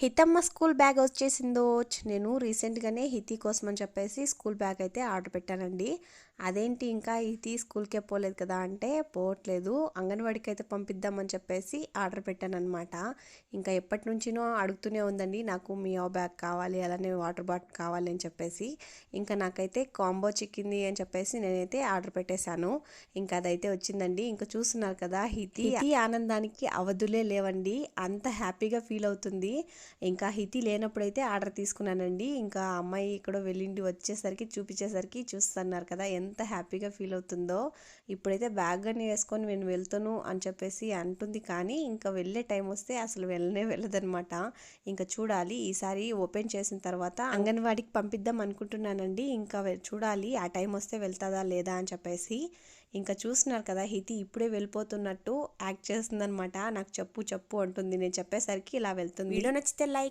హితమ్మ school bag వచ్చేసిందో. నేను రీసెంట్గానే హితి కోసం అని చెప్పేసి స్కూల్ బ్యాగ్ అయితే ఆర్డర్ పెట్టానండి. అదేంటి ఇంకా హితి స్కూల్కే పోలేదు కదా అంటే, పోవట్లేదు అంగన్వాడికి అయితే పంపిద్దామని చెప్పేసి ఆర్డర్ పెట్టానమాట. ఇంకా ఎప్పటి నుంచినో అడుగుతూనే ఉందండి, నాకు మియా బ్యాగ్ కావాలి, అలానే వాటర్ బాటిల్ కావాలి అని చెప్పేసి. ఇంకా నాకైతే కాంబో చిక్కింది అని చెప్పేసి నేనైతే ఆర్డర్ పెట్టేశాను. ఇంకా అదైతే వచ్చిందండి. ఇంకా చూస్తున్నారు కదా, హితి ఆనందానికి అవధులే లేవండి. అంత హ్యాపీగా ఫీల్ అవుతుంది. ఇంకా హితి లేనప్పుడైతే ఆర్డర్ తీసుకున్నానండి. ఇంకా అమ్మాయి ఇక్కడ వెళ్ళిండి వచ్చేసరికి చూపించేసరికి చూస్తున్నారు కదా ఎంత హ్యాపీగా ఫీల్ అవుతుందో. ఇప్పుడైతే బ్యాగ్ అని వేసుకొని నేను వెళ్తాను అని చెప్పేసి అంటుంది, కానీ ఇంకా వెళ్ళే టైం వస్తే అసలు వెళ్ళదనమాట. ఇంకా చూడాలి, ఈసారి ఓపెన్ చేసిన తర్వాత అంగన్వాడికి పంపిద్దాం అనుకుంటున్నానండి. ఇంకా చూడాలి ఆ టైం వస్తే వెళ్తుందా లేదా అని చెప్పేసి. ఇంకా చూస్తున్నారు కదా, హితి ఇప్పుడే వెళ్ళిపోతున్నట్టు యాక్ట్ చేస్తుందనమాట. నాకు చెప్పు చెప్పు అంటుంది, నేను చెప్పేసరికి ఇలా వెళ్తుంది. వీడియో నచ్చితే లైక్